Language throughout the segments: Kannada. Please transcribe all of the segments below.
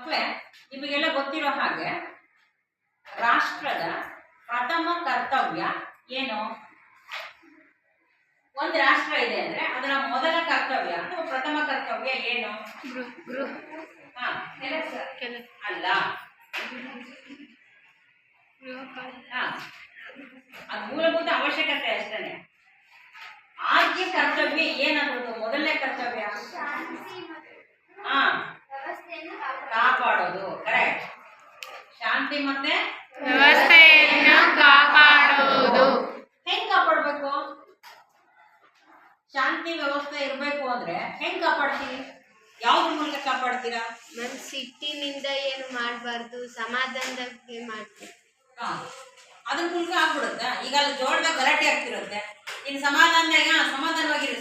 ಮಕ್ಕಳೇ, ನಿಮಗೆಲ್ಲ ಗೊತ್ತಿರೋ ಹಾಗೆ ರಾಷ್ಟ್ರದ ಪ್ರಥಮ ಕರ್ತವ್ಯ ಏನು? ಒಂದು ರಾಷ್ಟ್ರ ಇದೆ ಅಂದ್ರೆ ಅದರ ಮೊದಲ ಕರ್ತವ್ಯ ಅಥವಾ ಪ್ರಥಮ ಕರ್ತವ್ಯ ಏನು? ಅಲ್ಲ, ಅದು ಮೂಲಭೂತ ಅವಶ್ಯಕತೆ ಅಷ್ಟೇ. ಆದ್ಯ ಕರ್ತವ್ಯ ಏನನ್ನೋದು? ಮೊದಲನೇ ಕರ್ತವ್ಯ ಕಾಪಾಡೋದು. ಕರೆಕ್ಟ್. ಶಾಂತಿ ಮತ್ತೆ ವ್ಯವಸ್ಥೆಯನ್ನು ಕಾಪಾಡುವುದು. ಹೆಂಗ್ ಕಾಪಾಡಬೇಕು? ಶಾಂತಿ ವ್ಯವಸ್ಥೆ ಇರಬೇಕು ಅಂದ್ರೆ ಹೆಂಗ್ ಕಾಪಾಡ್ತೀವಿ? ಯಾವ್ದ್ರ ಮೂಲಕ ಕಾಪಾಡ್ತೀರಾ? ನಮ್ ಸಿಟ್ಟಿನಿಂದ ಏನು ಮಾಡಬಾರ್ದು, ಸಮಾಧಾನದಾಗೆ ಮಾಡ್ತೀವಿ. ಅದ್ರ ಮೂಲಕ ಆಗ್ಬಿಡುತ್ತೆ. ಈಗ ಅಲ್ಲಿ ಜೋಳದಾಗ ಗಲಾಟೆ ಆಗ್ತಿರುತ್ತೆ, ಇನ್ನು ಸಮಾಧಾನವಾಗಿರಿ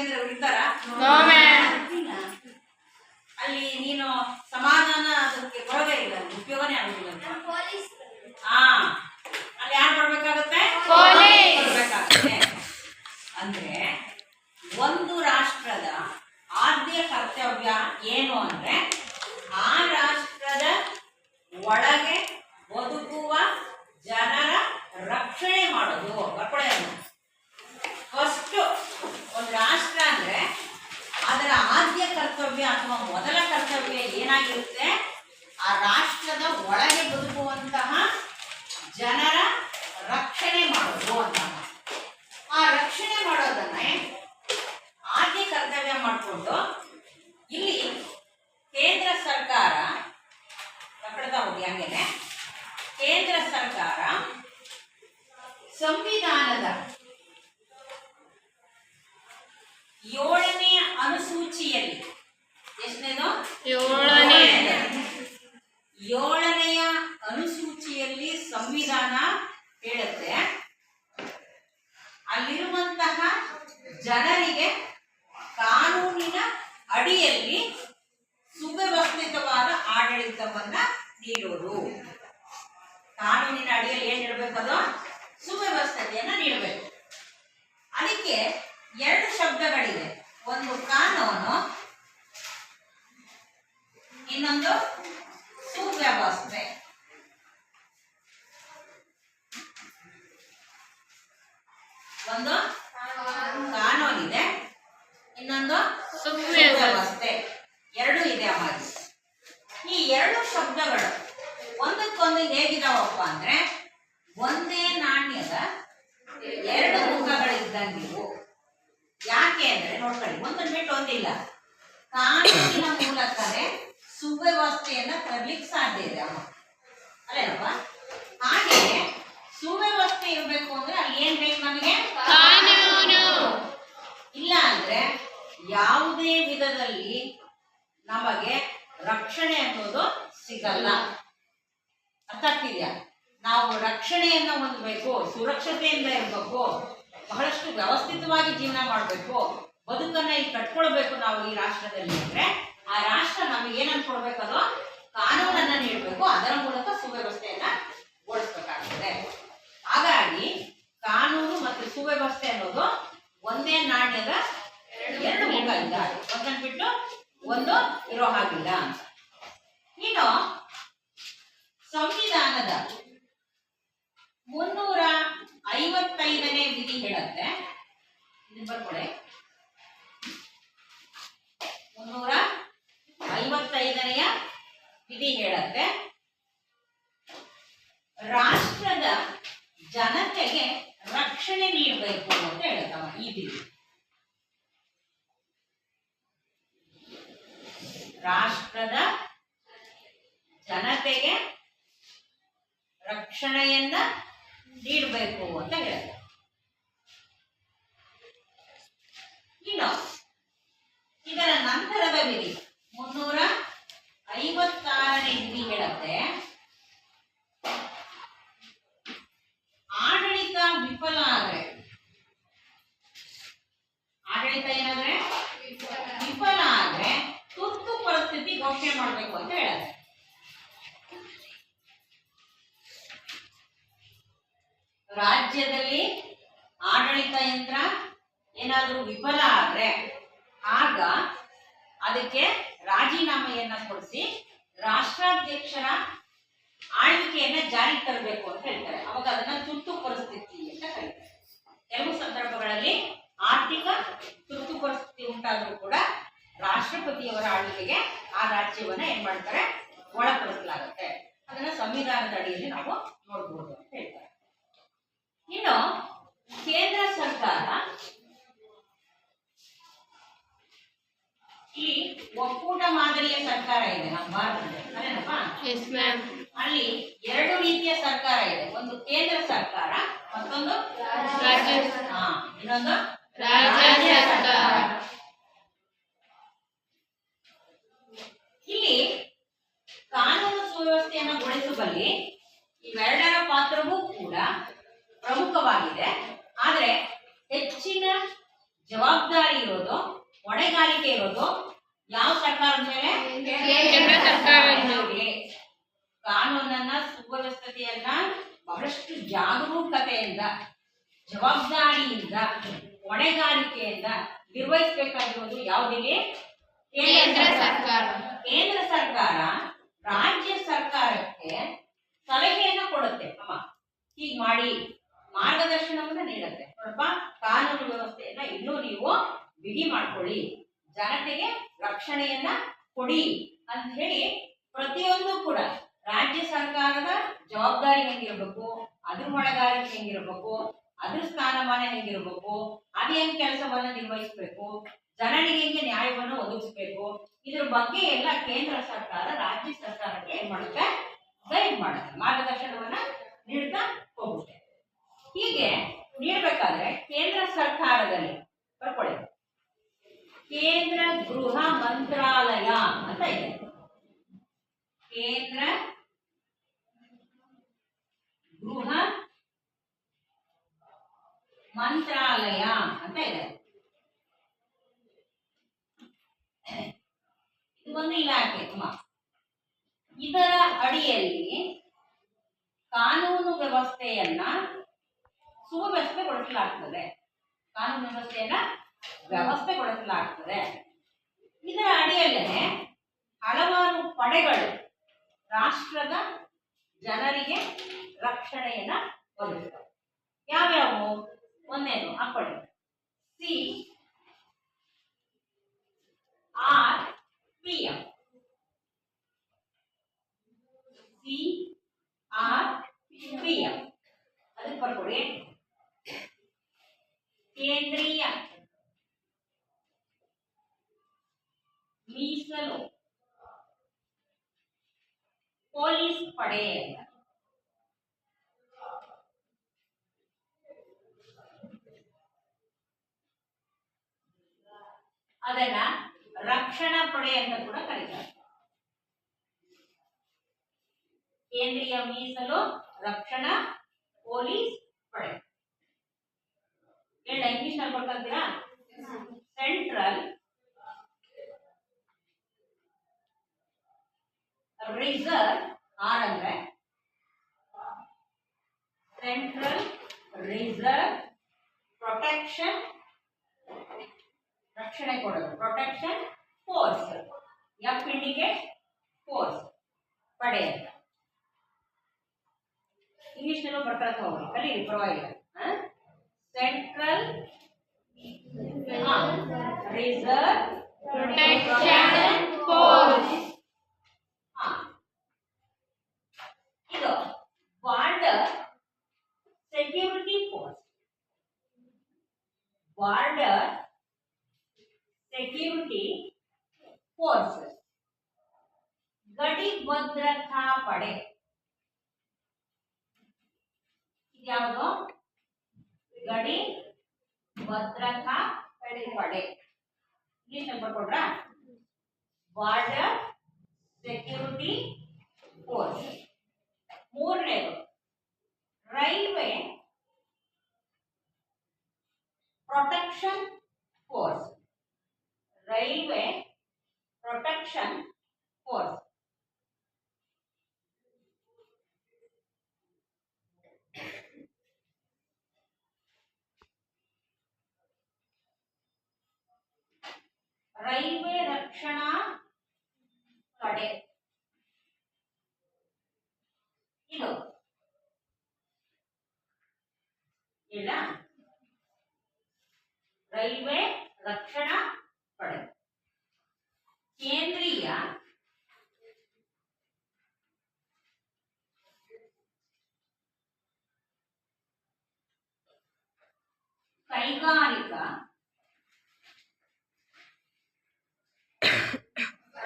ಅಂದ್ರೆ ಇರ್ತಾರ? ಅಲ್ಲಿ ನೀನು ಸಮಾಧಾನ ಅದಕ್ಕೆ ಬರೋದೇ ಇಲ್ಲ, ಉಪಯೋಗನೇ ಆಗುದಿಲ್ಲ. ಅಲ್ಲಿ ಯಾರು ಬರ್ಬೇಕಾಗುತ್ತೆ? ಬರ್ಬೇಕಾಗುತ್ತೆ. ಅಂದ್ರೆ ಒಂದು ರಾಷ್ಟ್ರದ ಆದ್ಯ ಕರ್ತವ್ಯ ಏನು ಅಂದ್ರೆ ಆ ರಾಷ್ಟ್ರದ ಒಳಗೆ ಬದುಕುವ ಜನರ ರಕ್ಷಣೆ ಮಾಡೋದು. ಫಸ್ಟ್ ಒಂದು ರಾಷ್ಟ್ರ ಅಂದ್ರೆ ಅದರ ಆದ್ಯ ಕರ್ತವ್ಯ ಅಥವಾ ಮೊದಲ ಕರ್ತವ್ಯ ಏನಾಗಿರುತ್ತೆ? ಆ ರಾಷ್ಟ್ರದ ಒಳಗೆ ಬದುಕುವಂತಹ ಜನರ ರಕ್ಷಣೆ ಮಾಡೋದು ಅಂತ. ಆ ರಕ್ಷಣೆ ಮಾಡೋದನ್ನೇ ಆದ್ಯ ಕರ್ತವ್ಯ ಮಾಡಿಕೊಂಡು ಇಲ್ಲಿ ಕೇಂದ್ರ ಸರ್ಕಾರ ಹಂಗೇನೆ ಕೇಂದ್ರ ಸರ್ಕಾರ ಸಂವಿಧಾನದ 7ನೇ ಅನುಸೂಚಿಯಲ್ಲಿ, ಎಷ್ಟನೇದು? 7ನೇ ಅನುಸೂಚಿಯಲ್ಲಿ ಸಂವಿಧಾನ ಹೇಳುತ್ತೆ ಅಲ್ಲಿರುವಂತಹ ಜನರಿಗೆ ಕಾನೂನಿನ ಅಡಿಯಲ್ಲಿ ಸುವ್ಯವಸ್ಥಿತವಾದ ಆಡಳಿತವನ್ನ ನೀಡುವುದು. ಕಾನೂನಿನ ಅಡಿಯಲ್ಲಿ ಏನಿರಬೇಕು? ಅದು ಸುವ್ಯವಸ್ಥತೆಯನ್ನ ನೀಡಬೇಕು. ಅದಕ್ಕೆ 2 ಶಬ್ದಗಳಿವೆ. ಒಂದು ಕಾನೂನು, ಇನ್ನೊಂದು ಸುವ್ಯವಸ್ಥೆ. ಒಂದು ಕಾನೂನಿದೆ, ಇನ್ನೊಂದು ಸುವ್ಯವಸ್ಥೆ. 2 ಇದೆ ಅಮ್ಮಾಜಿ. ಈ 2 ಶಬ್ದಗಳು ಒಂದಕ್ಕೊಂದು ಹೇಗಿದಾವಪ್ಪ ಅಂದ್ರೆ ಒಂದೇ ನಾಣ್ಯದ 2 ಮುಖಗಳಿದ್ದಂಗಿವು. ಯಾಕೆ ಅಂದ್ರೆ ನೋಡ್ಕೊಳ್ಳಿ, ಒಂದನ್ನು ಬಿಟ್ಟು ಒಂದಿಲ್ಲ. ಕಾನೂನಿನ ಮೂಲಕನೇ ಸುವ್ಯವಸ್ಥೆಯನ್ನ ತರ್ಲಿಕ್ಕೆ ಸಾಧ್ಯ ಇದೆ ಅಮ್ಮ, ಅಲ್ಲೇನಪ್ಪ? ಹಾಗೆಯೇ ಸುವ್ಯವಸ್ಥೆ ಇರಬೇಕು ಅಂದ್ರೆ ಅಲ್ಲಿ ಏನ್ ಬೇಕು ನಮಗೆ? ಕಾನೂನು. ಇಲ್ಲ ಅಂದ್ರೆ ಯಾವುದೇ ವಿಧದಲ್ಲಿ ನಮಗೆ ರಕ್ಷಣೆ ಅನ್ನೋದು ಸಿಗಲ್ಲ. ಅರ್ಥ ಆಗ್ತಿದ್ಯಾ? ನಾವು ರಕ್ಷಣೆಯನ್ನ ಹೊಂದಬೇಕು, ಸುರಕ್ಷತೆಯಿಂದ ಇರಬೇಕು, ಬಹಳಷ್ಟು ವ್ಯವಸ್ಥಿತವಾಗಿ ಜೀವನ ಮಾಡಬೇಕು, ಬದುಕನ್ನ ಇಲ್ಲಿ ಕಟ್ಕೊಳ್ಬೇಕು ನಾವು ಈ ರಾಷ್ಟ್ರದಲ್ಲಿ ಅಂದ್ರೆ ಆ ರಾಷ್ಟ್ರ ನಮಗೆ ಏನ್ ಅನ್ಕೊಳ್ಬೇಕು? ಅದು ಕಾನೂನನ್ನ ನೀಡಬೇಕು, ಅದರ ಮೂಲಕ ಸುವ್ಯವಸ್ಥೆಯನ್ನ ಓಡಿಸ್ಬೇಕಾಗ್ತದೆ. ಹಾಗಾಗಿ ಕಾನೂನು ಮತ್ತು ಸುವ್ಯವಸ್ಥೆ ಅನ್ನೋದು ಒಂದೇ ನಾಣ್ಯದ 2 ಮುಖ ಇದ್ದಾರೆ. ಒಂದನ್ನು ಬಿಟ್ಟು ಒಂದು ಇರೋ ಹಾಗಿಲ್ಲ. ಇನ್ನು ಸಂವಿಧಾನದ 355ನೇ ವಿಧಿ ಹೇಳುತ್ತೆ, ಬರ್ಕೊಳ್ಳಿ, 355ನೆಯ ವಿಧಿ ಹೇಳುತ್ತೆ ರಾಷ್ಟ್ರದ ಜನತೆಗೆ ರಕ್ಷಣೆ ನೀಡಬೇಕು ಅಂತ ಹೇಳುತ್ತವ ಈ ವಿಧಿ. ರಾಷ್ಟ್ರದ ಜನತೆಗೆ ರಕ್ಷಣೆಯನ್ನ ನೀಡಬೇಕು ಅಂತ ಹೇಳುತ್ತೆ. ಇನ್ನು ಇದರ ನಂತರದ ವಿಧಿ 356ನೇ ವಿಧಿ ಹೇಳುತ್ತೆ ಆಡಳಿತ ವಿಫಲ ಆದ್ರೆ, ಆಡಳಿತ ಏನಾದ್ರೆ ವಿಫಲ ಆದ್ರೆ ತುರ್ತು ಪರಿಸ್ಥಿತಿ ಘೋಷಣೆ ಮಾಡಬೇಕು ಅಂತ ಹೇಳುತ್ತೆ. ರಾಜ್ಯದಲ್ಲಿ ಆಡಳಿತ ಯಂತ್ರ ಏನಾದರೂ ವಿಫಲ ಆದ್ರೆ ಆಗ ಅದಕ್ಕೆ ರಾಜೀನಾಮೆಯನ್ನ ಕೊಡಿಸಿ ರಾಷ್ಟ್ರಾಧ್ಯಕ್ಷರ ಆಳ್ವಿಕೆಯನ್ನ ಜಾರಿಗೆ ತರಬೇಕು ಅಂತ ಹೇಳ್ತಾರೆ. ಅವಾಗ ಅದನ್ನ ತುರ್ತು ಪರಿಸ್ಥಿತಿ ಅಂತ ಕರೀತಾರೆ. ಕೆಲವು ಸಂದರ್ಭಗಳಲ್ಲಿ ಆರ್ಥಿಕ ತುರ್ತು ಪರಿಸ್ಥಿತಿ ಉಂಟಾದರೂ ಕೂಡ ರಾಷ್ಟ್ರಪತಿಯವರ ಆಳ್ವಿಕೆಗೆ ಆ ರಾಜ್ಯವನ್ನ ಏನ್ ಮಾಡ್ತಾರೆ, ಒಳಪಡಿಸಲಾಗುತ್ತೆ. ಅದನ್ನ ಸಂವಿಧಾನದ ಅಡಿಯಲ್ಲಿ ನಾವು ನೋಡಬಹುದು ಅಂತ ಹೇಳ್ತಾರೆ. ಇನ್ನು ಕೇಂದ್ರ ಸರ್ಕಾರ ಈ ಒಕ್ಕೂಟ ಮಾದರಿಯ ಸರ್ಕಾರ ಇದೆ ನಮ್ಮ ಭಾರತದಲ್ಲಿ, ಅದೇನಪ್ಪ? Yes ma'am. ಅಲ್ಲಿ ಎರಡು ರೀತಿಯ ಸರ್ಕಾರ ಇದೆ. ಒಂದು ಕೇಂದ್ರ ಸರ್ಕಾರ, ಮತ್ತೊಂದು ರಾಜ್ಯ. ಇನ್ನೊಂದು ರಾಜ್ಯ ಸರ್ಕಾರ. ಇಲ್ಲಿ ಕಾನೂನು ಸುವ್ಯವಸ್ಥೆಯನ್ನು ಗೊಳಿಸುವಲ್ಲಿ ಇವೆರಡರ ಪಾತ್ರವೂ ಕೂಡ ಪ್ರಮುಖವಾಗಿದೆ. ಆದ್ರೆ ಹೆಚ್ಚಿನ ಜವಾಬ್ದಾರಿ ಇರೋದು, ಹೊಣೆಗಾರಿಕೆ ಇರೋದು ಯಾವ ಸರ್ಕಾರದ ಮೇಲೆ? ಕೇಂದ್ರ ಸರ್ಕಾರದ ಮೇಲೆ. ಕಾನೂನನ್ನ ಸುವ್ಯವಸ್ಥತೆಯನ್ನ ಬಹಳಷ್ಟು ಜಾಗರೂಕತೆಯಿಂದ, ಜವಾಬ್ದಾರಿಯಿಂದ, ಹೊಣೆಗಾರಿಕೆಯಿಂದ ನಿರ್ವಹಿಸಬೇಕಾಗಿರೋದು ಯಾವುದಿದೆ? ಕೇಂದ್ರ ಸರ್ಕಾರ. ಕೇಂದ್ರ ಸರ್ಕಾರ ರಾಜ್ಯ ಸರ್ಕಾರಕ್ಕೆ ಸಲಹೆಯನ್ನ ಕೊಡುತ್ತೆ. ಅಮ್ಮ ಹೀಗ್ ಮಾಡಿ ಮಾರ್ಗದರ್ಶನವನ್ನ ನೀಡುತ್ತೆ. ನೋಡಪ್ಪ, ಕಾನೂನು ವ್ಯವಸ್ಥೆಯನ್ನ ಇನ್ನೂ ನೀವು ಬಿಗಿ ಮಾಡ್ಕೊಳ್ಳಿ, ಜನತೆಗೆ ರಕ್ಷಣೆಯನ್ನ ಕೊಡಿ ಅಂತ ಹೇಳಿ ಪ್ರತಿಯೊಂದು ಕೂಡ ರಾಜ್ಯ ಸರ್ಕಾರದ ಜವಾಬ್ದಾರಿ ಹೆಂಗಿರ್ಬೇಕು, ಅದ್ರ ಹೊಣೆಗಾರಿಕೆ ಹೆಂಗಿರ್ಬೇಕು, ಅದ್ರ ಸ್ಥಾನಮಾನ ಹೆಂಗಿರ್ಬೇಕು, ಅದೇನ್ ಕೆಲಸವನ್ನ ನಿರ್ವಹಿಸಬೇಕು, ಜನರಿಗೆ ಹೆಂಗೆ ನ್ಯಾಯವನ್ನು ಒದಗಿಸ್ಬೇಕು, ಇದ್ರ ಬಗ್ಗೆ ಎಲ್ಲ ಕೇಂದ್ರ ಸರ್ಕಾರ ರಾಜ್ಯ ಸರ್ಕಾರಕ್ಕೆ ಏನ್ ಮಾಡುತ್ತೆ? ಗೈಡ್ ಮಾಡುತ್ತೆ, ಮಾರ್ಗದರ್ಶನವನ್ನ ನೀಡ್ತಾ ಹೋಗುತ್ತೆ. ಹೀಗೆ ನೀಡಬೇಕಾದ್ರೆ ಕೇಂದ್ರ ಸರ್ಕಾರದಲ್ಲಿ ಬರ್ಕೊಳ್ಳಿ, ಕೇಂದ್ರ ಗೃಹ ಮಂತ್ರಾಲಯ ಅಂತ ಇದೆ. ಕೇಂದ್ರ ಗೃಹ ಮಂತ್ರಾಲಯ ಅಂತ ಇದೆ. ಇದು ಒಂದು ಇಲಾಖೆ. ಇದರ ಅಡಿಯಲ್ಲಿ ಕಾನೂನು ವ್ಯವಸ್ಥೆಯನ್ನ ಸುವ್ಯವಸ್ಥೆಗೊಳಿಸಲಾಗ್ತದೆ. ಕಾನೂನು ವ್ಯವಸ್ಥೆಯನ್ನ ವ್ಯವಸ್ಥೆಗೊಳಿಸಲಾಗ್ತದೆ. ಇದರ ಅಡಿಯಲ್ಲೇ ಹಲವಾರು ಪಡೆಗಳು ರಾಷ್ಟ್ರದ ಜನರಿಗೆ ರಕ್ಷಣೆಯನ್ನ ಒದಗಿಸ್ತವೆ. ಯಾವ್ಯಾವು? ಒಂದೇನು ಅಪ್ಪಣೆ CRPF. CRPF ಅದಕ್ಕೆ ಬರ್ಕೊಡಿ. ಕೇಂದ್ರೀಯ ಮೀಸಲು ಪೊಲೀಸ್ ಪಡೆ ಅಂತ. ಅದನ್ನ ರಕ್ಷಣಾ ಪಡೆ ಅಂತ ಕೂಡ ಕರೀತಾರೆ. ಕೇಂದ್ರೀಯ ಮೀಸಲು ರಕ್ಷಣಾ ಪೊಲೀಸ್ ಪಡೆ. ಹೇಳ ಇಂಗ್ಲಿಷ್ ನಲ್ಲಿ ಬರ್ಕಂತೀರಾ? ಸೆಂಟ್ರಲ್ ರಿಸರ್ವ್, ಆರ್ ಅಂದ್ರೆ ಸೆಂಟ್ರಲ್ ರಿಸರ್ವ್ ಪ್ರೊಟೆಕ್ಷನ್, ರಕ್ಷಣೆ ಕೊಡೋದು, protection force. F indicate force, ಪಡೆ ಅಂತ. ಇಂಗ್ಲಿಷ್ ನಲ್ಲೂ ಬರ್ಕೊಳಕ್ ಹೋಗಿ ಕಲೀರಿ, ಪರವಾಗಿಲ್ಲ. Central reserve protection force. ಇದು border security force. Border security force. ಗಡಿ ಭದ್ರತಾ ಪಡೆ. ಇದ್ಯಾವುದು? ಗಡಿ ಭದ್ರತಾ ಪಡೆ. ಇಂಗ್ಲಿಷ್ ನಲ್ಲಿ ಬರ್ಕೊಡ್ರ? Border security force. ಮೂರನೇದು railway protection force. Railway protection force. Railway ರಕ್ಷಣಾ ಪಡೆ. ಇದು ಇಲ್ಲ ರೈಲ್ವೆ ರಕ್ಷಣಾ ಪಡೆ, ಕೇಂದ್ರೀಯ ಕೈಗಾರಿಕಾ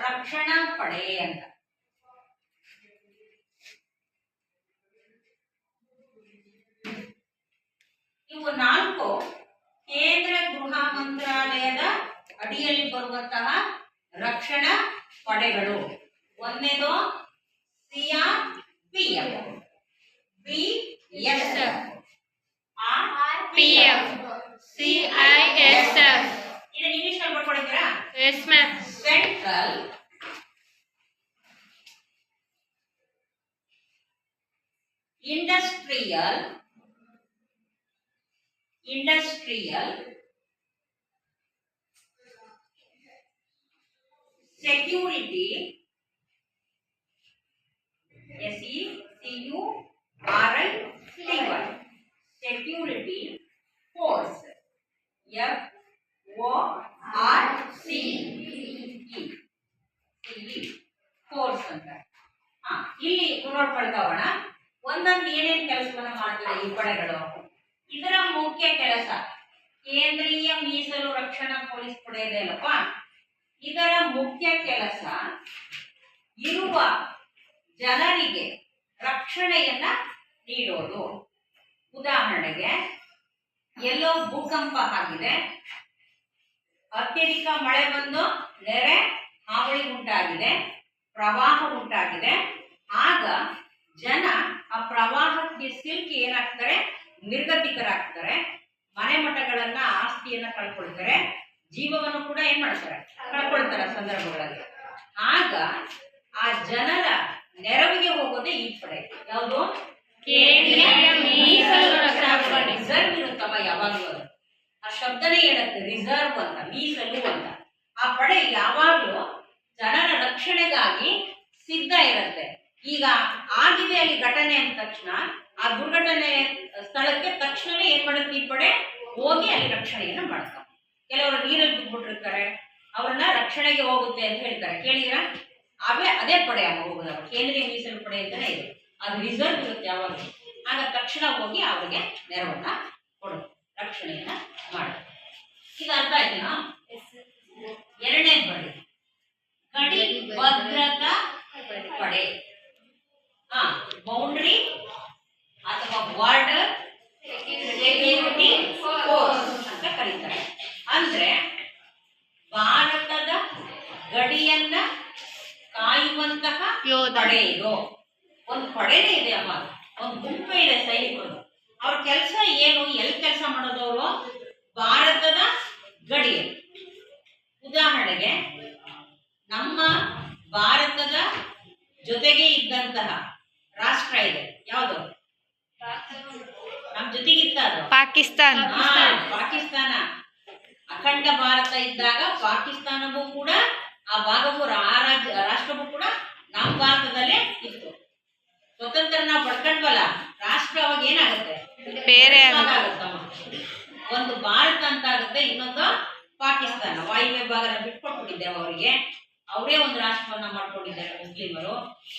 ರಕ್ಷಣಾ ಪಡೆ ಅಂತ. ಇವು 4 ಕೇಂದ್ರ ಗೃಹ ಮಂತ್ರಾಲಯದ ಅಡಿಯಲ್ಲಿ ಬರುವಂತಹ ರಕ್ಷಣಾ ಪಡೆಗಳು. ಒಂದನೇದು CRPF, BSF, RPF, CISF. ಇದನ್ನ ಇಂಗ್ಲಿಷ್ ಅಲ್ಲಿ ಬರ್ಕೊಂಡಿದ್ದೀರಾ? Yes, ma'am. Central industrial security, SECURITY, security force, FORCE, force ಅಂತ. ಇಲ್ಲಿ ನೋಡ್ಕೊಳ್ತಾವಣ ಒಂದೊಂದು ಏನೇನು ಕೆಲಸವನ್ನ ಮಾಡ್ತಾರೆ ಈ ಪಡೆಗಳು. ಇದರ ಮುಖ್ಯ ಕೆಲಸ ಕೇಂದ್ರೀಯ ಮೀಸಲು ರಕ್ಷಣಾ ಪೊಲೀಸ್ ಪಡೆ ಇದೆ ಅಲ್ಲಪ್ಪ, ಇದರ ಮುಖ್ಯ ಕೆಲಸ ಇರುವ ಜನರಿಗೆ ರಕ್ಷಣೆಯನ್ನ ನೀಡೋದು. ಉದಾಹರಣೆಗೆ ಎಲ್ಲೋ ಭೂಕಂಪ ಆಗಿದೆ, ಅತ್ಯಧಿಕ ಮಳೆ ಬಂದು ನೆರೆ ಹಾವಳಿ ಉಂಟಾಗಿದೆ, ಪ್ರವಾಹ ಉಂಟಾಗಿದೆ. ಆಗ ಜನ ಆ ಪ್ರವಾಹಕ್ಕೆ ಸಿಲುಕಿ ಏನಾಗ್ತಾರೆ, ನಿರ್ಗತಿಕರಾಗ್ತಾರೆ, ಮನೆ ಮಠಗಳನ್ನ ಆಸ್ತಿಯನ್ನ ಕಳ್ಕೊಳ್ತಾರೆ, ಜೀವವನ್ನು ಕೂಡ ಏನ್ ಮಾಡ್ತಾರೆ, ಕಳ್ಕೊಳ್ತಾರೆ ಸಂದರ್ಭಗಳಲ್ಲಿ. ಆಗ ಆ ಜನರ ನೆರವಿಗೆ ಹೋಗೋದೇ ಈ ಪಡೆ. ಯಾವುದು? ಕೇಂದ್ರೀಯ ಮೀಸಲು ರಕ್ಷಣಾ ಪಡೆ. ರಿಸರ್ವ್ ಇರುತ್ತಮ್ಮ ಯಾವಾಗಲೂ. ಆ ಶಬ್ದನೇ ಹೇಳುತ್ತೆ ರಿಸರ್ವ್ ಅಂತ, ಮೀಸಲು ಅಂತ. ಆ ಪಡೆ ಯಾವಾಗಲೂ ಜನರ ರಕ್ಷಣೆಗಾಗಿ ಸಿದ್ಧ ಇರುತ್ತೆ. ಈಗ ಆಗಿದೆ ಅಲ್ಲಿ ಘಟನೆ ಅಂದ ತಕ್ಷಣ ಆ ದುರ್ಘಟನೆ ಸ್ಥಳಕ್ಕೆ ತಕ್ಷಣವೇ ಏನ್ ಮಾಡುತ್ತೆ ಈ ಪಡೆ, ಹೋಗಿ ಅಲ್ಲಿ ರಕ್ಷಣೆಯನ್ನ ಮಾಡ್ತಾರೆ. ಕೆಲವರು ನೀರಲ್ಲಿ ಬಿದ್ದುಬಿಟ್ಟಿರ್ತಾರೆ, ಅವ್ರನ್ನ ರಕ್ಷಣೆಗೆ ಹೋಗುತ್ತೆ ಅಂತ ಹೇಳ್ತಾರೆ, ಕೇಳಿದಿರಾ? ಅದೇ ಪಡೆ ಹೋಗೋದು. ಕೇಂದ್ರೀಯ ಮೀಸಲು ಪಡೆ ಅಂತಾನೆ ಇದೆ. ಅದು ರಿಸರ್ವ್ ಇರುತ್ತೆ ಯಾವಾಗ. ಆಗ ತಕ್ಷಣ ಹೋಗಿ ಅವರಿಗೆ ನೆರವನ್ನ ಕೊಡುತ್ತೆ, ರಕ್ಷಣೆಯನ್ನ ಮಾಡುತ್ತೆ. ಈಗ ಅರ್ಥ ಆಯ್ತೇನಾ? ಎರಡನೇ ಪಡೆ ಗಡಿ ಭದ್ರತಾ ಪಡೆ, ಬೌಂಡ್ರಿ ಅಥವಾ ಬಾರ್ಡರ್ ಸೆಕ್ಯೂರಿಟಿ ಫೋರ್ಸ್ ಅಂತ ಕರೀತಾರೆ. ಅಂದ್ರೆ ಭಾರತದ ಗಡಿಯನ್ನ ಕಾಯುವಂತಹ ಪಡೆ. ಇದು ಒಂದು ಪಡೆನೇ ಇದೆ ಅಮ್ಮ, ಒಂದು ಗುಂಪೇ ಇದೆ ಸೈನಿಕರು. ಅವ್ರ ಕೆಲಸ ಏನು, ಎಲ್ಲಿ ಕೆಲಸ ಮಾಡೋದವರು? ಭಾರತದ ಗಡಿಯಲ್ಲಿ. ಉದಾಹರಣೆಗೆ ನಮ್ಮ ಭಾರತದ ಜೊತೆಗೆ ಇದ್ದಂತಹ ರಾಷ್ಟ್ರ ಇದೆ, ಯಾವುದು ನಮ್ಮ ಜೊತೆಗೆ ಇತ್ತ? ಅದು ಪಾಕಿಸ್ತಾನ. ಪಾಕಿಸ್ತಾನ. ಅಖಂಡ ಭಾರತ ಇದ್ದಾಗ ಪಾಕಿಸ್ತಾನವೂ ಕೂಡ ಆ ಭಾಗವು ರಾಷ್ಟ್ರವೂ ಕೂಡ ನಮ್ಮ ಭಾರತದಲ್ಲೇ ಇತ್ತು. ಸ್ವತಂತ್ರ ನಾವು ಪಡ್ಕೊಂಡ್ವಲ್ಲ, ರಾಷ್ಟ್ರ ಅವಾಗ ಏನಾಗುತ್ತೆ, ಬೇರೆ ಆಗುತ್ತಮ್ಮ. ಒಂದು ಭಾರತ ಅಂತ ಆಗುತ್ತೆ, ಇನ್ನೊಂದು ಪಾಕಿಸ್ತಾನ. ವಾಯುವ್ಯ ಭಾಗನ ಬಿಟ್ಕೊಟ್ಬಿಟ್ಟಿದ್ದೇವೆ ಅವರಿಗೆ. ಅವರೇ ಒಂದು ರಾಷ್ಟ್ರವನ್ನ ಮಾಡ್ಕೊಂಡಿದ್ದಾರೆ ಮುಸ್ಲಿಮರು.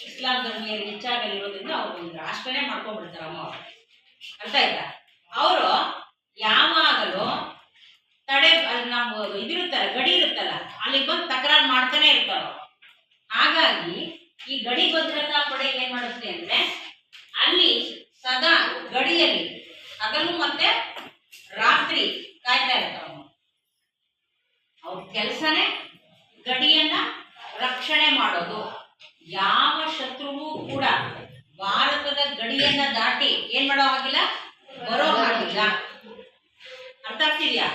ಇಸ್ಲಾಂ ಧರ್ಮೀಯರು ಹೆಚ್ಚಾಗಲಿರೋದ್ರಿಂದ ಅವ್ರು ಒಂದು ರಾಷ್ಟ್ರನೇ ಮಾಡ್ಕೊಂಡ್ಬಿಡ್ತಾರೆ ಅಮ್ಮ ಅವರು. ಅರ್ಥ ಆಯ್ತಾ? ಅವರು ಯಾವಾಗಲೂ ತಡೆ, ಅಲ್ಲಿ ನಾವು ಇದಿರುತ್ತಲ್ಲ ಗಡಿ ಇರುತ್ತಲ್ಲ, ಅಲ್ಲಿ ಬಂದು ತಕರಾರು ಮಾಡ್ತಾನೆ ಇರ್ತಾರ. ಹಾಗಾಗಿ ಈ ಗಡಿ ಭದ್ರತಾ ಪಡೆ ಏನ್ ಮಾಡುತ್ತೆ ಅಂದ್ರೆ ಅಲ್ಲಿ ಸದಾ ಗಡಿಯಲ್ಲಿ ಹಗಲು ಮತ್ತೆ ರಾತ್ರಿ ಕಾಯ್ತಾ ಇರ್ತಾರ. ಅವ್ರ ಕೆಲಸನೇ ಗಡಿಯನ್ನ ರಕ್ಷಣೆ ಮಾಡೋದು. ಯಾವ ಶತ್ರುವು ಕೂಡ ಭಾರತದ ಗಡಿಯನ್ನ ದಾಟಿ ಏನ್ ಮಾಡೋ ಹಾಗಿಲ್ಲ, ಬರೋ ಹಾಗಿಲ್ಲ. ಅರ್ಥ ಆಗ್ತಿದ್ಯಾ?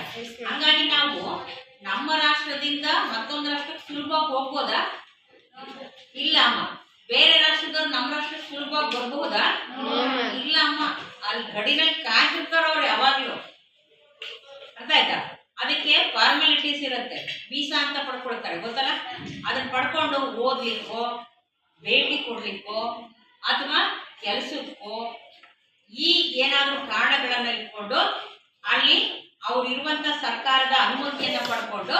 ಹಂಗಾಗಿ ನಾವು ನಮ್ಮ ರಾಷ್ಟ್ರದಿಂದ ಮತ್ತೊಂದು ರಾಷ್ಟ್ರಕ್ಕೆ ಸುಲಭವಾಗಿ ಹೋಗ್ಬೋದಾ? ಇಲ್ಲ ಅಮ್ಮ. ಬೇರೆ ರಾಷ್ಟ್ರದವ್ರು ನಮ್ಮ ರಾಷ್ಟ್ರಕ್ಕೆ ಸುಲಭವಾಗಿ ಬರ್ಬಹುದಾ? ಇಲ್ಲ ಅಮ್ಮ. ಅಲ್ಲಿ ಗಡಿನಲ್ಲಿ ಕಾಯ್ತಿರ್ತಾರ ಅವ್ರು ಯಾವಾಗ್ಲೂ. ಅರ್ಥ ಆಯ್ತಾ? ಅದಕ್ಕೆ ಫಾರ್ಮಾಲಿಟೀಸ್ ಇರುತ್ತೆ. ವೀಸಾ ಅಂತ ಪಡ್ಕೊಳ್ತಾರೆ, ಗೊತ್ತಲ್ಲ? ಅದನ್ನ ಪಡ್ಕೊಂಡು ಓದ್ಲಿಕ್ಕೋ, ಭೇಟಿ ಕೊಡ್ಲಿಕ್ಕೋ, ಅಥವಾ ಕೆಲಸಕ್ಕೋ ಈ ಏನಾದರೂ ಕಾರಣಗಳನ್ನ ಇಟ್ಕೊಂಡು ಅಲ್ಲಿ ಅವ್ರು ಇರುವಂತ ಸರ್ಕಾರದ ಅನುಮತಿಯನ್ನ ಪಡ್ಕೊಂಡು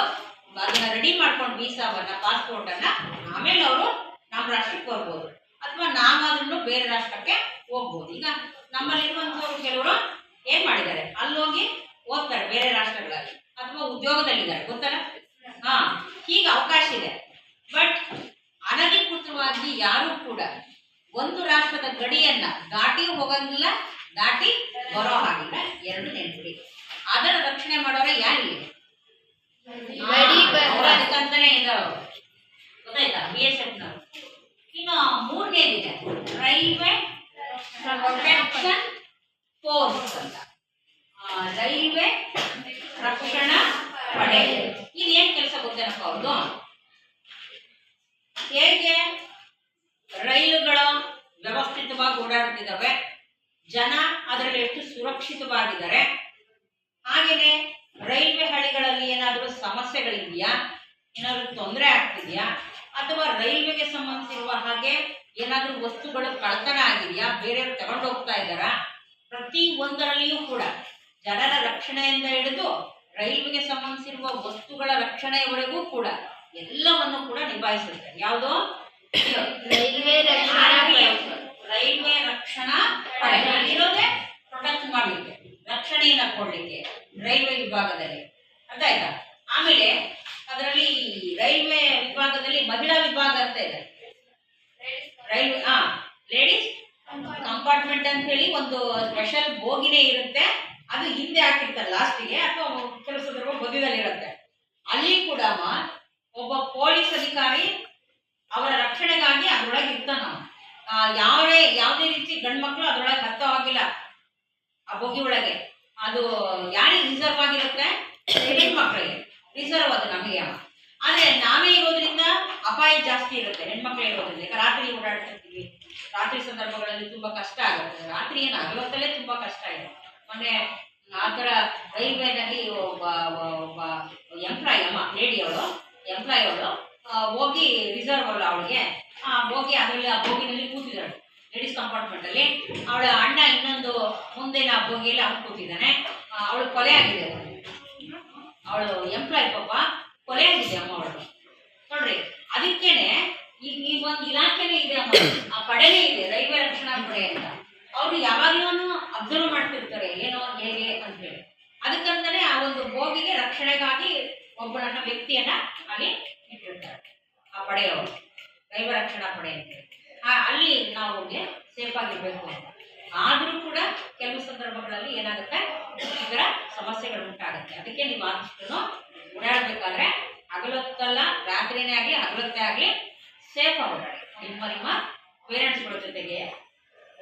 ಅದನ್ನ ರೆಡಿ ಮಾಡ್ಕೊಂಡು ವೀಸಾವನ್ನ ಪಾಸ್ಪೋರ್ಟ್ ಅನ್ನ ಆಮೇಲೆ ಅವರು ನಮ್ಮ ರಾಷ್ಟ್ರಕ್ಕೆ ಬರ್ಬೋದು ಅಥವಾ ನಾವಾದ್ರೂ ಬೇರೆ ರಾಷ್ಟ್ರಕ್ಕೆ ಹೋಗ್ಬೋದು. ಈಗ ನಮ್ಮಲ್ಲಿರುವಂತವ್ರು ಕೆಲವರು ಏನ್ ಮಾಡಿದ್ದಾರೆ, ಅಲ್ಲೋಗಿ ಓದ್ತಾರೆ ಬೇರೆ ರಾಷ್ಟ್ರಗಳಲ್ಲಿ ಅಥವಾ ಉದ್ಯೋಗದಲ್ಲಿದ್ದಾರೆ, ಗೊತ್ತಲ್ಲ. ಹೀಗೆ ಅವಕಾಶ ಇದೆ. ಬಟ್ ಅನಧಿಕೃತವಾಗಿ ಯಾರು ಕೂಡ ಒಂದು ರಾಷ್ಟ್ರದ ಗಡಿಯನ್ನ ದಾಟಿ ಹೋಗಂಗಿಲ್ಲ, ದಾಟಿ ಬರೋ ಹಾಗಿಲ್ಲ. ಎರಡು ನೆನಪಿಡಿ, ಅದರ ರಕ್ಷಣೆ ಮಾಡೋರೆ ಯಾರಿಲ್ಲ, ಅದಕ್ಕಂತಾನೆ ಇದಾವೆ, ಗೊತ್ತಾಯ್ತಾ, BSF ನವರು. ಇನ್ನು ಮೂರನೇದಿದೆ ರೈಲ್ವೆ ಪ್ರೊಟೆಕ್ಷನ್ ಫೋರ್ಸ್ ಅಂತ, ರೈಲ್ವೆ ರಕ್ಷಣಾ ಪಡೆ. ಇದು ಏನ್ ಕೆಲಸ ಗೊತ್ತೇನಪ್ಪ ಅವ್ರದ್ದು? ಹೇಗೆ ರೈಲುಗಳು ವ್ಯವಸ್ಥಿತವಾಗಿ ಓಡಾಡ್ತಿದ್ದಾವೆ, ಜನ ಅದರಲ್ಲಿ ಎಷ್ಟು ಸುರಕ್ಷಿತವಾಗಿದ್ದಾರೆ, ಹಾಗೇನೆ ರೈಲ್ವೆ ಹಳಿಗಳಲ್ಲಿ ಏನಾದರೂ ಸಮಸ್ಯೆಗಳಿದೆಯಾ, ಏನಾದರೂ ತೊಂದರೆ ಆಗ್ತಿದೆಯಾ, ಅಥವಾ ರೈಲ್ವೆಗೆ ಸಂಬಂಧಿಸಿರುವ ಹಾಗೆ ಏನಾದರೂ ವಸ್ತುಗಳು ಕಳ್ತನ ಆಗಿದೆಯಾ, ಬೇರೆಯವರು ತಗೊಂಡು ಹೋಗ್ತಾ ಇದ್ದಾರಾ, ಪ್ರತಿ ಒಂದರಲ್ಲಿಯೂ ಕೂಡ ಜನರ ರಕ್ಷಣೆಯಿಂದ ಹಿಡಿದು ರೈಲ್ವೆಗೆ ಸಂಬಂಧಿಸಿರುವ ವಸ್ತುಗಳ ರಕ್ಷಣೆಯವರೆಗೂ ಕೂಡ ಎಲ್ಲವನ್ನು ಕೂಡ ನಿಭಾಯಿಸುತ್ತೆ. ಯಾವುದು? ರೈಲ್ವೆ ರಕ್ಷಣಾ ಪಡೆ. ಇರೋದೇ ಪ್ರೊಟೆಕ್ಟ್ ಮಾಡಲಿಕ್ಕೆ, ರಕ್ಷಣೆಯನ್ನ ಕೊಡ್ಲಿಕ್ಕೆ ರೈಲ್ವೆ ವಿಭಾಗದಲ್ಲಿ, ಅರ್ಥಾಯ್ತಾ. ಆಮೇಲೆ ಅದರಲ್ಲಿ ರೈಲ್ವೆ ವಿಭಾಗದಲ್ಲಿ ಮಹಿಳಾ ವಿಭಾಗ ಅಂತ ಇದೆ, ರೈಲ್ವೆ ಲೇಡೀಸ್ ಕಂಪಾರ್ಟ್ಮೆಂಟ್ ಅಂತ ಹೇಳಿ ಒಂದು ಸ್ಪೆಷಲ್ ಬೋಗಿನೇ ಇರುತ್ತೆ. ಅದು ಹಿಂದೆ ಹಾಕಿರ್ತಾರೆ ಲಾಸ್ಟಿಗೆ, ಅಥವಾ ಕೆಲವು ಸಂದರ್ಭ ಮಧ್ಯದಲ್ಲಿ ಇರುತ್ತೆ. ಅಲ್ಲಿ ಕೂಡ ಒಬ್ಬ ಪೊಲೀಸ್ ಅಧಿಕಾರಿ ಅವರ ರಕ್ಷಣೆಗಾಗಿ ಅದ್ರೊಳಗೆ ಇರ್ತಾನ. ಯಾವುದೇ ರೀತಿ ಗಂಡು ಮಕ್ಕಳು ಅದ್ರೊಳಗೆ ಹತ್ತೋ ಆಗಿಲ್ಲ ಆ ಬೋಗಿ ಒಳಗೆ. ಅದು ಯಾರಿಗೆ ರಿಸರ್ವ್ ಆಗಿರುತ್ತೆ? ಹೆಣ್ಮಕ್ಳಿಗೆ ರಿಸರ್ವ್ ಅದು ನಮಗೆ. ಆದ್ರೆ ನಾವೇ ಇರೋದ್ರಿಂದ ಅಪಾಯ ಜಾಸ್ತಿ ಇರುತ್ತೆ ಹೆಣ್ಮಕ್ಳು ಇರೋದ್ರಿಂದ. ಈಗ ರಾತ್ರಿ ಓಡಾಡ್ತಿರ್ತೀವಿ, ರಾತ್ರಿ ಸಂದರ್ಭಗಳಲ್ಲಿ ತುಂಬಾ ಕಷ್ಟ ಆಗುತ್ತೆ. ರಾತ್ರಿ ಏನು ಹಗಲೊತ್ತಲ್ಲೇ ತುಂಬಾ ಕಷ್ಟ ಇದೆ. ಮೊನ್ನೆ ಆ ಥರ ರೈಲ್ವೆನಲ್ಲಿ ಒಬ್ಬ ಎಂಪ್ಲಾಯಿ ಲೇಡಿ ಅವಳು ಹೋಗಿ ರಿಸರ್ವ್ ಅಲ್ಲ ಅವಳಿಗೆ ಹೋಗಿ ಅದರಲ್ಲಿ ಆ ಬೋಗಿನಲ್ಲಿ ಕೂತಿದ್ದಾಳೆ ಲೇಡೀಸ್ ಕಂಪಾರ್ಟ್ಮೆಂಟ್ ಅಲ್ಲಿ. ಅವಳ ಅಣ್ಣ ಇನ್ನೊಂದು ಮುಂದಿನ ಬೋಗಿಯಲ್ಲಿ ಅವನು ಕೂತಿದ್ದಾನೆ. ಅವಳು ಕೊಲೆ ಆಗಿದೆ, ಅವಳು ಎಂಪ್ಲಾಯ್ ಪಾಪ ಕೊಲೆ ಆಗಿದೆ ಅಮ್ಮ ಅವಳು. ನೋಡ್ರಿ, ಅದಕ್ಕೇನೆ ಈ ಒಂದು ಇಲಾಖೆನೇ ಇದೆ ಅಮ್ಮ, ಆ ಪಡೆನೇ ಇದೆ, ರೈಲ್ವೆ ರಕ್ಷಣಾ ಪಡೆ ಅಂತ. ಅವರು ಯಾವಾಗಲೂ ಅಬ್ಸರ್ವ್ ಮಾಡ್ತಿರ್ತಾರೆ ಏನೋ ಹೇಗೆ ಅಂತ ಹೇಳಿ. ಅದಕ್ಕಂತಾನೆ ಆ ಒಂದು ಬೋಗಿಗೆ ರಕ್ಷಣೆಗಾಗಿ ಒಬ್ಬರನ್ನ ವ್ಯಕ್ತಿಯನ್ನ ಅಲ್ಲಿ ಇಟ್ಟಿರ್ತಾರೆ ಆ ಪಡೆಯವರು, ರೈಲ್ವೆ ರಕ್ಷಣಾ ಪಡೆ ಅಂತ. ಅಲ್ಲಿ ನಾವು ಸೇಫ್ ಆಗಿರ್ಬೇಕು ಅಂತ. ಆದ್ರೂ ಕೂಡ ಕೆಲವು ಸಂದರ್ಭಗಳಲ್ಲಿ ಏನಾಗುತ್ತೆ, ಇದರ ಸಮಸ್ಯೆಗಳು ಉಂಟಾಗುತ್ತೆ. ಅದಕ್ಕೆ ನೀವು ಆದಷ್ಟು ಓಡಾಡಬೇಕಾದ್ರೆ ಹಗಲೊತ್ತಲ್ಲ, ರಾತ್ರಿನೇ ಆಗಲಿ ಹಗಲೊತ್ತೇ ಆಗಲಿ ಸೇಫ್ ಆಗಿ ಓಡಾಡಿ. ನಿಮ್ಮ ಪೇರೆಂಟ್ಸ್ಗಳ ಜೊತೆಗೆ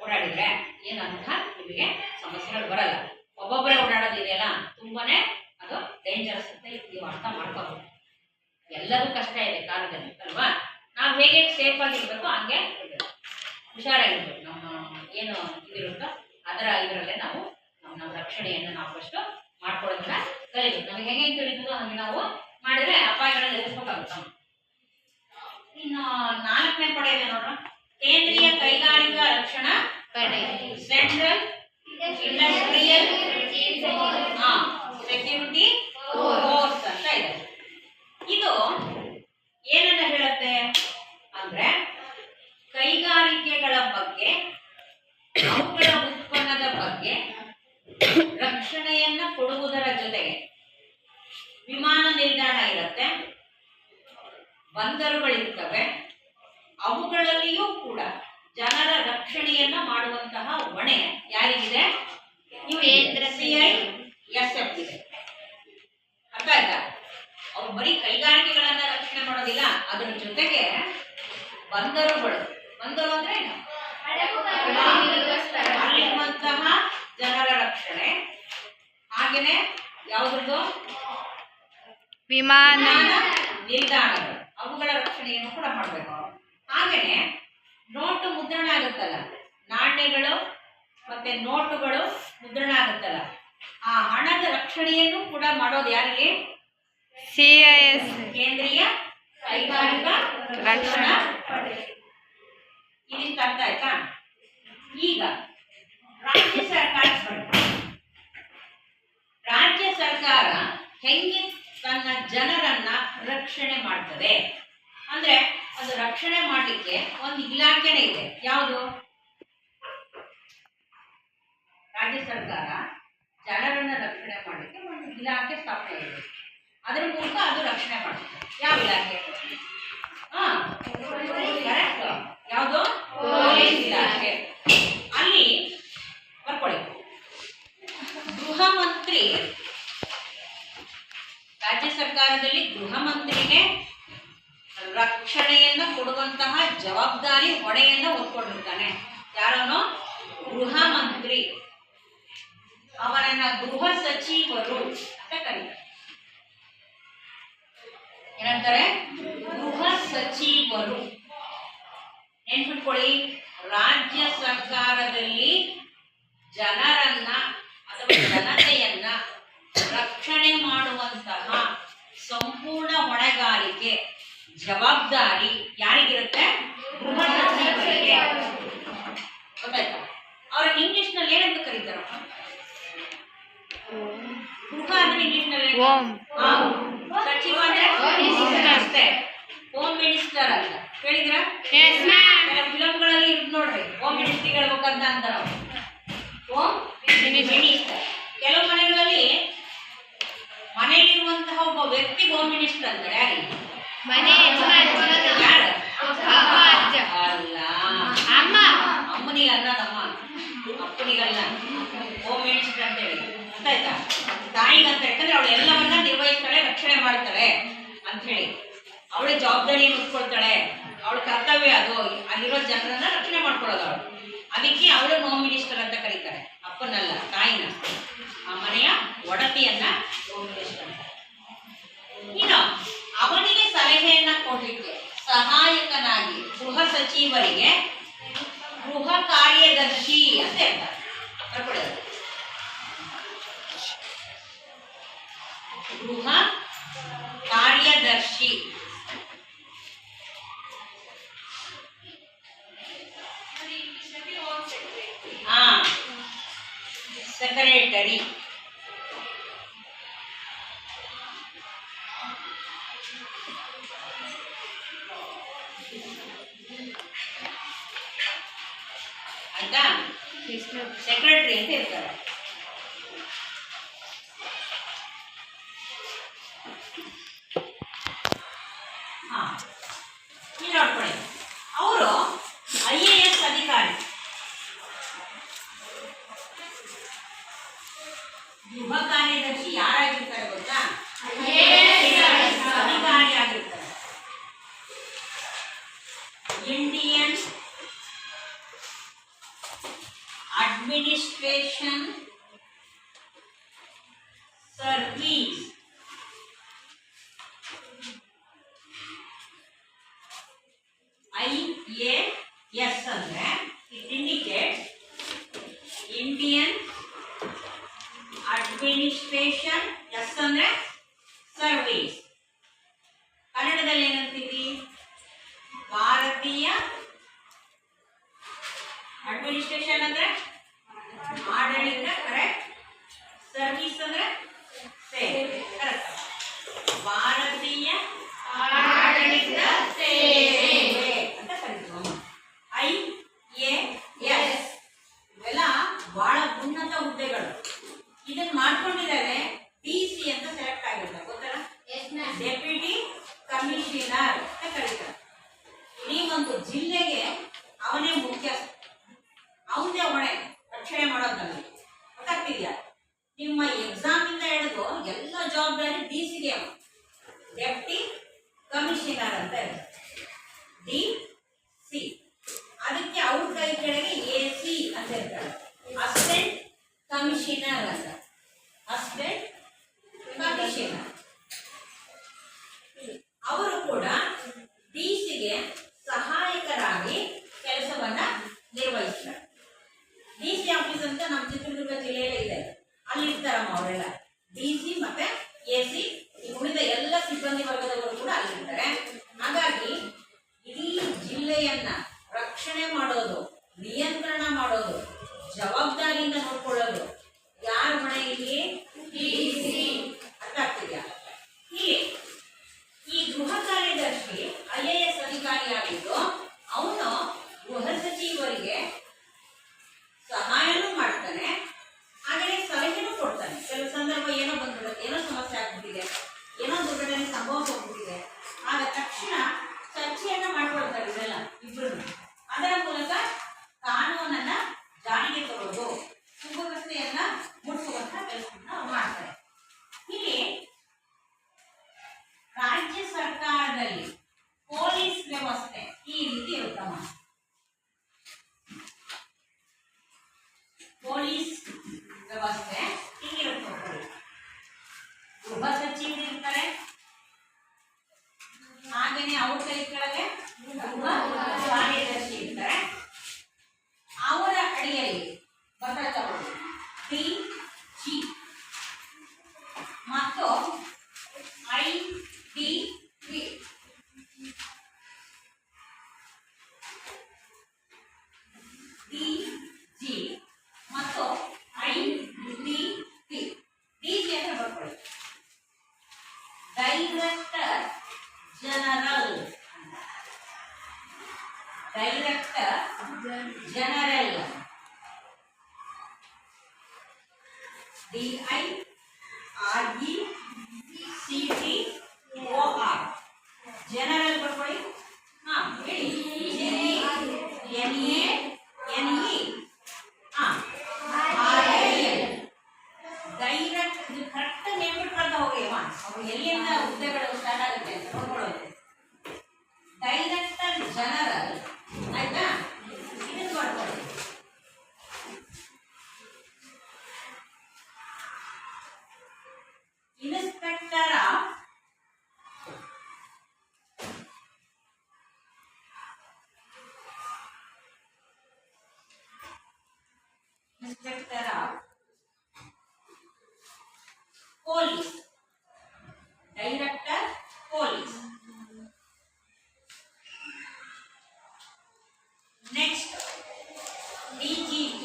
ಓಡಾಡಿದ್ರೆ ಏನಂತ ನಿಮಗೆ ಸಮಸ್ಯೆಗಳು ಬರಲ್ಲ. ಒಬ್ಬೊಬ್ಬರೇ ಓಡಾಡೋದಿದೆಯಲ್ಲ, ತುಂಬಾನೇ ಅದು ಡೇಂಜರಸ್ ಅಂತ ನೀವು ಅರ್ಥ ಮಾಡ್ಕೋಬೇಕು. ಎಲ್ಲರೂ ಕಷ್ಟ ಇದೆ ಕಾಲದಲ್ಲಿ ಅಲ್ವಾ. ನಾವು ಹೇಗೆ ಸೇಫ್ ಆಗಿರ್ಬೇಕು ಹಂಗೆ ಹುಷಾರಾಗಿರ್ಬೇಕು. ನಮ್ಮ ಏನು ಇದಿರುತ್ತೋ ಇದರಲ್ಲೇ ನಾವು ನಮ್ಮ ರಕ್ಷಣೆಯನ್ನು ನಾವು ಫಸ್ಟ್ ಮಾಡ್ಕೊಳ್ಳೋದನ್ನ ಕಲಿಬೇಕು. ನಮಗೆ ಹೆಂಗೆ ತಿಳಿತದೋ ಹಂಗೆ ನಾವು ಮಾಡಿದ್ರೆ ಅಪಾಯಗಳನ್ನ ಎದುರಿಸಬೇಕಾಗುತ್ತೆ. ಇನ್ನು 4ನೇ ಪಡೆ ಇದೆ ನೋಡ್ರ, ಕೇಂದ್ರೀಯ ಕೈಗಾರಿಕಾ ರಕ್ಷಣಾ ಪಡೆ, ಸೆಂಟ್ರಲ್ ಇಂಡಸ್ಟ್ರಿಯಲ್ ಸೆಕ್ಯೂರಿಟಿ ಫೋರ್ಸ್ ಅಂತ ಇದೆ. ಇದು ಏನನ್ನ ಹೇಳುತ್ತೆ ಅಂದ್ರೆ ಕೈಗಾರಿಕೆಗಳ ಬಗ್ಗೆ, ಅವುಗಳ ಉತ್ಪನ್ನದ ಬಗ್ಗೆ ರಕ್ಷಣೆಯನ್ನ ಕೊಡುವುದರ ಜೊತೆಗೆ ವಿಮಾನ ನಿಲ್ದಾಣ ಇರುತ್ತೆ, ಬಂದರುಗಳಿರ್ತವೆ, ಅವುಗಳಲ್ಲಿಯೂ ಕೂಡ ಜನರ ರಕ್ಷಣೆಯನ್ನ ಮಾಡುವಂತಹ ಹೊಣೆ ಯಾರಿಗಿದೆ? CISF ಇದೆ. ಅರ್ಥ ಆಯ್ತಾ? ಅವ್ರು ಬರೀ ಕೈಗಾರಿಕೆಗಳನ್ನ ರಕ್ಷಣೆ ಮಾಡೋದಿಲ್ಲ, ಅದರ ಜೊತೆಗೆ ಬಂದರು ಅಂದ್ರೆ ಅಲ್ಲಿರುವಂತಹ ಜನರ ರಕ್ಷಣೆ, ಹಾಗೇನೆ ಯಾವುದ್ರದ್ದು ವಿಮಾನ ನಿಲ್ದಾಣಗಳು, ಅವುಗಳ ರಕ್ಷಣೆಯನ್ನು ಕೂಡ ಮಾಡಬೇಕು. ಹಾಗೇನೆ ನೋಟು ಮುದ್ರಣ ಆಗುತ್ತಲ್ಲ, ನಾಣ್ಯಗಳು ಮತ್ತೆ ನೋಟುಗಳು ಮುದ್ರಣ ಆಗುತ್ತಲ್ಲ, ಆ ಹಣದ ರಕ್ಷಣೆಯನ್ನು ಕೂಡ ಮಾಡೋದು ಯಾರಲ್ಲಿ? ಕೇಂದ್ರೀಯ ಕೈಗಾರಿಕಾ ರಕ್ಷಣಾ ಪಡೆ. ಇದಿಷ್ಟು ಅರ್ಥ ಆಯ್ತಾ? ಈಗ ರಾಜ್ಯ ಸರ್ಕಾರ ರಾಜ್ಯ ಸರ್ಕಾರ ಹೆಂಗೆ ತನ್ನ ಜನರನ್ನ ರಕ್ಷಣೆ ಮಾಡ್ತದೆ ಅಂದ್ರೆ ಅದು ರಕ್ಷಣೆ ಮಾಡ್ಲಿಕ್ಕೆ ಒಂದು ಇಲಾಖೆನೇ ಇದೆ. ಯಾವುದು? ರಾಜ್ಯ ಸರ್ಕಾರ ಜನರನ್ನ ರಕ್ಷಣೆ ಮಾಡಲಿಕ್ಕೆ ಒಂದು ಇಲಾಖೆ ಸ್ಥಾಪನೆ ಇದೆ. ಅದರ ಮೂಲಕ ಅದು ರಕ್ಷಣೆ ಮಾಡುತ್ತೆ. ಯಾವ ಇಲಾಖೆ? ಕರೆಕ್ಟ್. ಯಾವುದು? ಪೊಲೀಸ್ ಇಲಾಖೆ. ಅಲ್ಲಿ ಬರ್ಕೊಳ್ಳಿ, ಗೃಹ ಮಂತ್ರಿ, ರಾಜ್ಯ ಸರ್ಕಾರದಲ್ಲಿ ಗೃಹ ಮಂತ್ರಿಗೆ ರಕ್ಷಣೆಯನ್ನ ಕೊಡುವಂತಹ ಜವಾಬ್ದಾರಿ ಹೊಣೆಯನ್ನ ಹೊತ್ಕೊಂಡಿರ್ತಾನೆ. ಯಾರನ್ನು? ಗೃಹ ಮಂತ್ರಿ. ಅವರನ್ನ ಗೃಹ ಸಚಿವರು ಅಂತ ಕರೀತಾರೆ. ಏನಂತಾರೆ? ಗೃಹ ಸಚಿವರು. ನೆನ್ಪಿಟ್ಕೊಳ್ಳಿ, ರಾಜ್ಯ ಸರ್ಕಾರದಲ್ಲಿ ಜನರನ್ನ ಅಥವಾ ಜನತೆಯನ್ನ ರಕ್ಷಣೆ ಮಾಡುವಂತಹ ಸಂಪೂರ್ಣ ಹೊಣೆಗಾರಿಕೆ, ಜವಾಬ್ದಾರಿ ಯಾರಿಗಿರುತ್ತೆ? ಗೃಹ ಸಚಿವರಿಗೆ. ಗೊತ್ತಾಯ್ತಾ? ಅವ್ರನ್ನ ಇಂಗ್ಲಿಷ್ ನಲ್ಲಿ ಏನಂತ ಕರೀತಾರಪ್ಪ? ಗೃಹ ಅಂದ್ರೆ ಇಂಗ್ಲಿಷ್ ನಲ್ಲಿ ಸಚಿವ ಅಂದ್ರೆ ಅಷ್ಟೇ, ಹೋಮ್ ಮಿನಿಸ್ಟರ್ ಅಂತ ಕೇಳಿದ್ರ? ಕೆಲವು ಫಿಲಂಗಳಲ್ಲಿ ಇದ್ ನೋಡ್ರಿ, ಹೋಮ್ ಮಿನಿಸ್ಟ್ರಿ ಹೇಳ್ಬೇಕಂತ ಅಂತಾರ. Home minister. ಕೆಲವು ಮನೆಗಳಲ್ಲಿ ಮನೆಯಲ್ಲಿರುವಂತಹ ಒಬ್ಬ ವ್ಯಕ್ತಿ ಹೋಮ್ ಮಿನಿಸ್ಟರ್ ಅಂತಾರೆ. ಯಾರು? ಅಲ್ಲ, ಅಮ್ಮನಿಗಲ್ಲ, ನಮ್ಮ ಅಪ್ಪನಿಗಲ್ಲ, ಹೋಮ್ ಮಿನಿಸ್ಟರ್ ಅಂತ ಹೇಳಿ. ಗೊತ್ತಾಯ್ತಾ? ತಾಯಿಗಂತ, ಯಾಕಂದ್ರೆ ಅವಳು ಎಲ್ಲವನ್ನ ನಿರ್ವಹಿಸ್ತಾಳೆ, ರಕ್ಷಣೆ ಮಾಡ್ತಾಳೆ ಅಂತ ಹೇಳಿ. ಅವಳ ಜವಾಬ್ದಾರಿ ಮುಚ್ಕೊಳ್ತಾಳೆ, ಅವಳ ಕರ್ತವ್ಯ ಅದು, ಅಲ್ಲಿರೋ ಜನರನ್ನ ರಕ್ಷಣೆ ಮಾಡ್ಕೊಳ್ಳೋದು ಅವಳು. ಅದಕ್ಕೆ ಅವಳನ್ನು ಹೋಮ್ ಮಿನಿಸ್ಟರ್ ಅಂತ ಕರೀತಾರೆ. ಅಪ್ಪನಲ್ಲ, ತಾಯಿನ, ಆ ಮನೆಯ ಒಡತಿಯನ್ನ ಹೋಮ್ ಮಿನಿಸ್ಟರ್ ಅಂತ. ಇನ್ನು ಅವನಿಗೆ ಸಲಹೆಯನ್ನ ಕೊಡ್ಲಿಕ್ಕೆ ಸಹಾಯಕನಾಗಿ ಗೃಹ ಸಚಿವರಿಗೆ ಗೃಹ ಕಾರ್ಯದರ್ಶಿ ಅಂತ ಹೇಳ್ತಾರೆ. ಗೃಹ ಕಾರ್ಯದರ್ಶಿ. ಸೆಕ್ರೆಟರಿ. ಆಯ್ತಾ? ಸೆಕ್ರೆಟರಿ ಅಂತ ಇರ್ತಾರೆ. ನೋಡ್ಕೊಳ್ಳಿ, ಅವರು IAS ಅಧಿಕಾರಿ. ಗೃಹ ಕಾರ್ಯದರ್ಶಿ ಯಾರಾಗಿರ್ತಾರೆ ಗೊತ್ತಾ? ಅಧಿಕಾರಿ ಆಗಿರ್ತಾರೆ. Indian administration service. IAS ಅಂದ್ರೆ it indicates Indian administration. S ಅಂದ್ರೆ ಸರ್ವೀಸ್. ಕನ್ನಡದಲ್ಲಿ ಏನಂತೀವಿ? ಭಾರತೀಯ ಅಡ್ಮಿನಿಸ್ಟ್ರೇಷನ್ ಅಂದ್ರೆ ಆಡಳಿತ, ಕರೆಕ್ಟ್. ಸರ್ವೀಸ್ ಅಂದ್ರೆ ಸೇವೆ, ಕರೆಕ್ಟ್. ಭಾರತೀಯ ಆಡಳಿತ ಸೇವೆ ಅಂತ ಕರೀತೀವಿ. IAS ಇವೆಲ್ಲ ಬಹಳ ಉನ್ನತ ಹುದ್ದೆಗಳು. ಇದನ್ನ ಮಾಡ್ಕೊಂಡಿದ್ದಾರೆ DC ಅಂತ ಸೆಲೆಕ್ಟ್ ಆಗಿರ್ತಾರೆ. ಗೊತ್ತಲ್ಲ? ಡೆಪ್ಯೂಟಿ ಕಮಿಷನರ್ ಅಂತ ಕರೀತಾರೆ. ಈ ಒಂದು ಜಿಲ್ಲೆಗೆ ಅವನೇ ಮುಖ್ಯಸ್ಥ, ಅವನೇ ಹೊಣೆ ರಕ್ಷಣೆ ಮಾಡೋದಲ್ಲ. ಗೊತ್ತಾಗ್ತಿದ್ಯಾ? ನಿಮ್ಮ ಎಕ್ಸಾಮ್ ಇಂದ ಹಿಡಿದು ಎಲ್ಲ ಜವಾಬ್ದಾರಿ DCಗೆ. ಡೆಪ್ಟಿ ಕಮಿಷನರ್ ಅಂತ ಇರ್ತಾರೆ, DC. ಅದಕ್ಕೆ ಅವ್ರ ಕೈ ಕೆಳಗೆ AC ಅಂತ ಇರ್ತಾರೆ, ಅಸಿಸ್ಟೆಂಟ್ ಕಮಿಷನರ್ ಅಂತ. ಅಸಿಸ್ಟೆಂಟ್ ಕಮಿಷನರ್ ಅವರು ಕೂಡ DCಗೆ ಸಹಾಯಕರಾಗಿ ಕೆಲಸವನ್ನ ನಿರ್ವಹಿಸ್ತಾರೆ. DC ಆಫೀಸ್ ಅಂತ ನಮ್ಮ ಚಿತ್ರದುರ್ಗ ಜಿಲ್ಲೆಯಲ್ಲೇ ಇದೆ, ಅಲ್ಲಿ ಇರ್ತಾರಮ್ಮ ಅವರೆಲ್ಲ. DC ಮತ್ತೆ AC, ಉಳಿದ ಎಲ್ಲ ಸಿಬ್ಬಂದಿ ವರ್ಗದವರು ಕೂಡ ಅಲ್ಲಿರ್ತಾರೆ. ಹಾಗಾಗಿ ಇಡೀ ನಿರ್ವಹಣೆ ಮಾಡೋದು, ನಿಯಂತ್ರಣ ಮಾಡೋದು, ಜವಾಬ್ದಾರಿಯಿಂದ ನೋಡ್ಕೊಳ್ಳೋದು ಯಾರ ಹೊಣೆ ಇಲ್ಲಿ? ಅರ್ಥ ಆಗ್ತಿದ್ಯಾ? ಈ ಗೃಹ ಕಾರ್ಯದರ್ಶಿ IAS ಅಧಿಕಾರಿಯಾಗಿದ್ದು ಅವನು ಗೃಹ ಸಚಿವರಿಗೆ ಸಹಾಯನೂ ಮಾಡ್ತಾನೆ, ಹಾಗೆ ಸಲಹೆನೂ ಕೊಡ್ತಾನೆ. ಕೆಲವು ಸಂದರ್ಭ ಏನೋ ಬಂದ್ಬಿಡುತ್ತೆ, ಏನೋ ಸಮಸ್ಯೆ ಆಗ್ಬಿಟ್ಟಿದೆ, ಏನೋ ದುರ್ಘಟನೆ ಸಂಭವಿಸೋಗ್ಬಿಟ್ಟಿದೆ, ಆಗ ತಕ್ಷಣ ಚರ್ಚೆಯನ್ನ ಮಾಡ್ಕೊಳ್ತಾರೆ ಇದೆಲ್ಲ ಇಬ್ರು. ಅದರ ಮೂಲಕ ಕಾನೂನನ್ನ ಜಾರಿಗೆ ತರೋದು, ಸುವ್ಯವಸ್ಥೆಯನ್ನ ಮುಟ್ಟಿಸುವಂತ ಕೆಲಸವನ್ನ ಮಾಡ್ತಾರೆ. ಇಲ್ಲಿ ರಾಜ್ಯ ಸರ್ಕಾರದಲ್ಲಿ ಪೊಲೀಸ್ ವ್ಯವಸ್ಥೆ ಈ ರೀತಿ ಇರುತ್ತಮ್ಮ. ಪೊಲೀಸ್ ವ್ಯವಸ್ಥೆ ಹೀಗಿರುತ್ತೆ. ಗೃಹ ಸಚಿವರು ಇರ್ತಾರೆ, ಹಾಗೇನೆ ಅವ್ರ ಕೈ ಕೆಳಗೆ ಗೃಹ ಕಾರ್ಯದರ್ಶಿ ಇರ್ತಾರೆ. ಅವರ ಅಡಿಯಲ್ಲಿ ಬರ್ತಾರೆ DG ಮತ್ತು IDP. DG ಮತ್ತು IDP. DG ಅಂದ್ರೆ ಬರ್ಕೊಳ್ಳಿ, director general. Director general DIRECTOR. General ಬರ್ಕೊಳ್ಳಿ. ಹಾ ಹೇಳಿ, NANE. ಡೈರೆಕ್ಟ್ ಕರೆಕ್ಟ್ ನೇಮಿಟ್ಕೊಳ್ತಾ ಹೋಗಿ ಅವ್ರು ಎಲ್ಲಿಂದ ಹುದ್ದೆಗಳು ಸ್ಟಾರ್ಟ್ ಆಗುತ್ತೆ ಅಂತ ನೋಡ್ಕೊಳ್ಳೋದು. ಡೈರೆಕ್ಟರ್ ಜನರಲ್ ಆಯ್ತಾ, ಇದನ್ನು ಮಾಡ್ಕೊಳ್ಳಿ. Inspector of police. Director police. Next, DGP.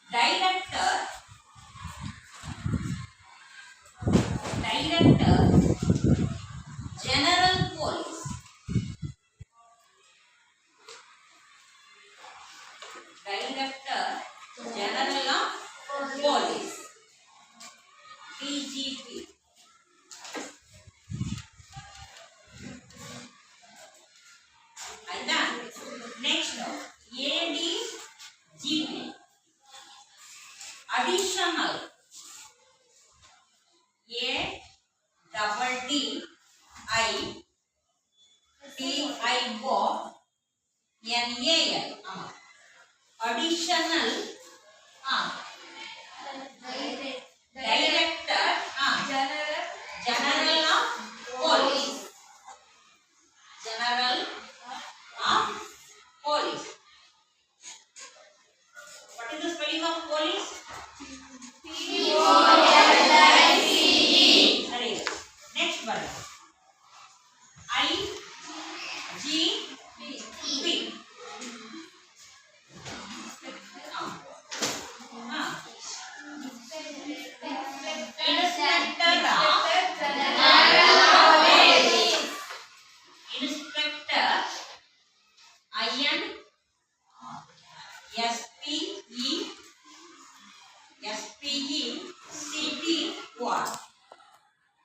Director General Police. Director General of Police, DGP. ಆಯ್ತಾ? Next ADGP, additional. ADDITIONAL. Additional director general of police. General of police. What is the spelling of police? ಸರಿ. ನೆಕ್ಸ್ಟ್ ಬನ್ನಿ, IGP.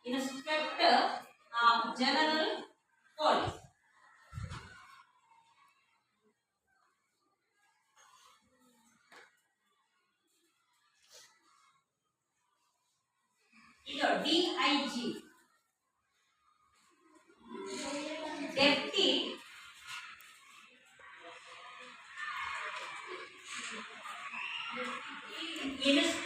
Inspector of General Police. ಇದು DIG, Deputy Inspector